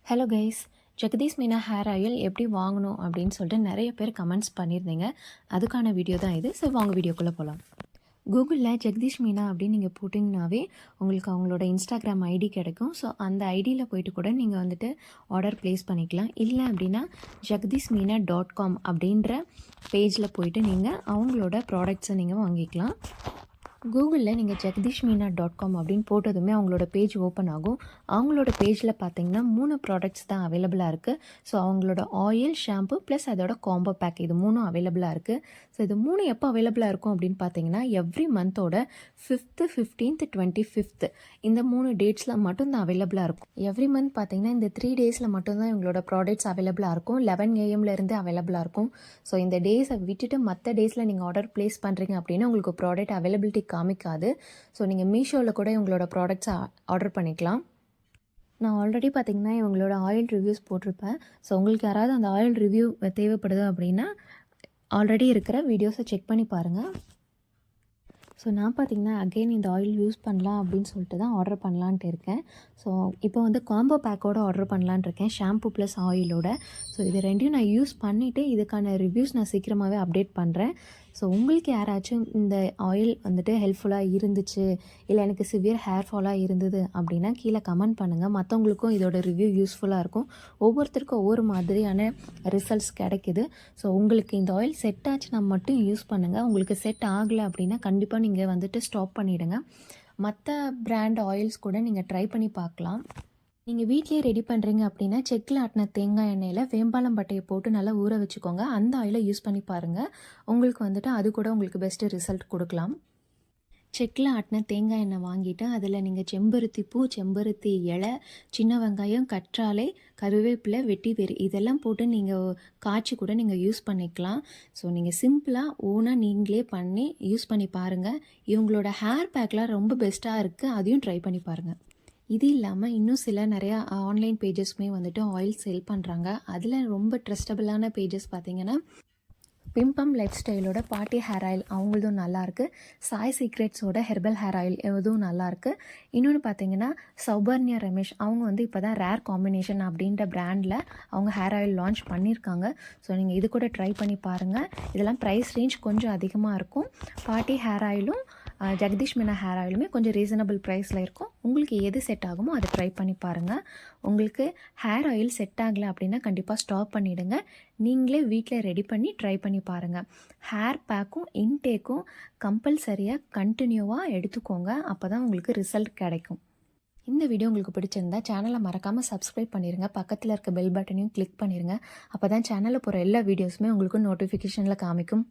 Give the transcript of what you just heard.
Hello guys, Jagadeesh Meena hair oil எப்படி வாங்கணும் அப்படின்னு சொல்லிட்டு நிறைய பேர் கமெண்ட்ஸ் பண்ணியிருந்தீங்க. அதுக்கான வீடியோ தான் இது. ஸோ வாங்க வீடியோக்குள்ளே போகலாம். கூகுளில் ஜெகதீஷ் மீனா அப்படின்னு நீங்கள் போட்டிங்கனாவே உங்களுக்கு அவங்களோட இன்ஸ்டாகிராம் ஐடி கிடைக்கும். ஸோ அந்த ஐடியில் போயிட்டு கூட நீங்கள் வந்துட்டு ஆர்டர் ப்ளேஸ் பண்ணிக்கலாம். இல்லை அப்படின்னா jagdishmeena.com அப்படின்ற பேஜில் போயிட்டு நீங்கள் அவங்களோட ப்ராடக்ட்ஸை நீங்கள் வாங்கிக்கலாம். கூகுளில் நீங்கள் jagdishmeena.com அப்படின்னு போட்டதுமே அவங்களோட பேஜ் ஓப்பன் ஆகும். அவங்களோட பேஜில் பார்த்தீங்கன்னா 3 ப்ராடக்ட்ஸ் தான் அவைலபிளாக இருக்குது. ஸோ அவங்களோட ஆயில், ஷாம்பு ப்ளஸ் அதோட காம்போ பேக் இது 3ம் அவைலபிளாக இருக்குது. ஸோ இது 3 எப்போ அவைலபிளாக இருக்கும் அப்படின்னு பார்த்தீங்கன்னா எவ்ரி மந்தோட 5th, 15th, 25th இந்த 3 டேட்ஸில் மட்டும்தான் அவைலபிளாக இருக்கும். எவ்ரி மந்த் பார்த்தீங்கன்னா இந்த 3 டேஸில் மட்டும்தான் இவங்களோட ப்ராடக்ட்ஸ் அவைலபிளாக இருக்கும். 11 AM அவைலபிளாக இருக்கும். ஸோ இந்த டேஸை விட்டுட்டு மற்ற டேஸில் நீங்கள் ஆர்டர் ப்ளேஸ் பண்ணுறீங்க அப்படின்னா உங்களுக்கு ப்ராடக்ட் அவைலபிலிட்டி காமிக்காது. ஸோ நீங்கள் மீஷோவில் கூட இவங்களோட ப்ராடக்ட்ஸை ஆர்டர் பண்ணிக்கலாம். நான் ஆல்ரெடி பார்த்திங்கன்னா இவங்களோட ஆயில் ரிவ்யூஸ் போட்டிருப்பேன். ஸோ உங்களுக்கு யாராவது அந்த ஆயில் ரிவ்யூ தேவைப்படுது அப்படின்னா ஆல்ரெடி இருக்கிற வீடியோஸை செக் பண்ணி பாருங்கள். ஸோ நான் பார்த்திங்கன்னா அகெயின் இந்த ஆயில் யூஸ் பண்ணலாம் அப்படின்னு சொல்லிட்டு தான் ஆர்டர் பண்ணலான்ட்டு இருக்கேன். ஸோ இப்போ வந்து காம்போ பேக்கோடு ஆர்டர் பண்ணலான்ட்டு இருக்கேன், ஷாம்பு ப்ளஸ் ஆயிலோட. ஸோ இது ரெண்டையும் நான் யூஸ் பண்ணிவிட்டு இதுக்கான ரிவ்யூஸ் நான் சீக்கிரமாகவே அப்டேட் பண்ணுறேன். ஸோ உங்களுக்கு யாராச்சும் இந்த ஆயில் வந்துட்டு ஹெல்ப்ஃபுல்லாக இருந்துச்சு, இல்லை எனக்கு சிவியர் ஹேர் ஃபாலாக இருந்தது அப்படின்னா கீழே கமெண்ட் பண்ணுங்கள். மற்றவங்களுக்கும் இதோட ரிவ்யூ யூஸ்ஃபுல்லாக இருக்கும். ஒவ்வொருத்தருக்கும் ஒவ்வொரு மாதிரியான ரிசல்ட்ஸ் கிடைக்குது. ஸோ உங்களுக்கு இந்த ஆயில் செட் ஆச்சுன்னா மட்டும் யூஸ் பண்ணுங்கள். உங்களுக்கு செட் ஆகலை அப்படின்னா கண்டிப்பாக நீங்கள் வந்துட்டு ஸ்டாப் பண்ணிவிடுங்க. மற்ற பிராண்ட் ஆயில்ஸ் கூட நீங்கள் ட்ரை பண்ணி பார்க்கலாம். நீங்கள் வீட்டிலே ரெடி பண்ணுறீங்க அப்படின்னா செக்கில் ஆட்டின தேங்காய் எண்ணெயில் வேம்பாலம் பட்டையை போட்டு நல்லா ஊற வச்சுக்கோங்க. அந்த ஆயிலை யூஸ் பண்ணி பாருங்கள். உங்களுக்கு வந்துட்டு அது கூட உங்களுக்கு பெஸ்ட்டு ரிசல்ட் கொடுக்கலாம். செக்கில் ஆட்டின தேங்காய் எண்ணெய் வாங்கிட்டு அதில் நீங்கள் செம்பருத்தி பூ, செம்பருத்தி இலை, சின்ன வெங்காயம், கற்றாழை, கருவேப்பிலை, வெட்டி வேறு இதெல்லாம் போட்டு நீங்கள் காய்ச்சி கூட நீங்கள் யூஸ் பண்ணிக்கலாம். ஸோ நீங்கள் சிம்பிளாக ஓனாக நீங்களே பண்ணி யூஸ் பண்ணி பாருங்கள். இவங்களோட ஹேர் பேக்லாம் ரொம்ப பெஸ்ட்டாக இருக்குது. அதையும் ட்ரை பண்ணி பாருங்கள். இது இல்லாமல் இன்னும் சில நிறையா ஆன்லைன் பேஜஸ்மே வந்துட்டு ஆயில் சேல் பண்ணுறாங்க. அதில் ரொம்ப ட்ரஸ்டபிளான பேஜஸ் பார்த்திங்கன்னா பிம்பம் லைஃப் ஸ்டைலோட பார்ட்டி ஹேர் ஆயில் அவங்களதும் நல்லாயிருக்கு. சாய் சீக்ரெட்ஸோட ஹெர்பல் ஹேர் ஆயில் இதுவும் நல்லாயிருக்கு. இன்னொன்று பார்த்தீங்கன்னா சௌபர்ணியா ரமேஷ் அவங்க வந்து இப்போ தான் ரேர் காம்பினேஷன் அப்படின்ற பிராண்டில் அவங்க ஹேர் ஆயில் லான்ச் பண்ணியிருக்காங்க. ஸோ நீங்கள் இது கூட ட்ரை பண்ணி பாருங்கள். இதெல்லாம் ப்ரைஸ் ரேஞ்ச் கொஞ்சம் அதிகமாக இருக்கும். பார்ட்டி ஹேர் ஆயிலும் ஜெகதீஷ் மீனா ஹேர் ஆயிலுமே கொஞ்சம் ரீசனபிள் ப்ரைஸில் இருக்கும். உங்களுக்கு எது செட் ஆகுமோ அதை ட்ரை பண்ணி பாருங்கள். உங்களுக்கு ஹேர் ஆயில் செட் ஆகலை அப்படின்னா கண்டிப்பாக ஸ்டாப் பண்ணிவிடுங்க. நீங்களே வீட்டில் ரெடி பண்ணி ட்ரை பண்ணி பாருங்கள். ஹேர் பேக்கும் இன்டேக்கும் கம்பல்சரியாக கண்டினியூவாக எடுத்துக்கோங்க. அப்போ தான் உங்களுக்கு ரிசல்ட் கிடைக்கும். இந்த வீடியோ உங்களுக்கு பிடிச்சிருந்தா சேனலை மறக்காமல் சப்ஸ்கிரைப் பண்ணிடுங்க. பக்கத்தில் இருக்க பெல் பட்டனையும் கிளிக் பண்ணிடுங்க. அப்போ தான் சேனலில் போகிற எல்லா வீடியோஸுமே உங்களுக்கு நோட்டிஃபிகேஷனில் காமிக்கும்.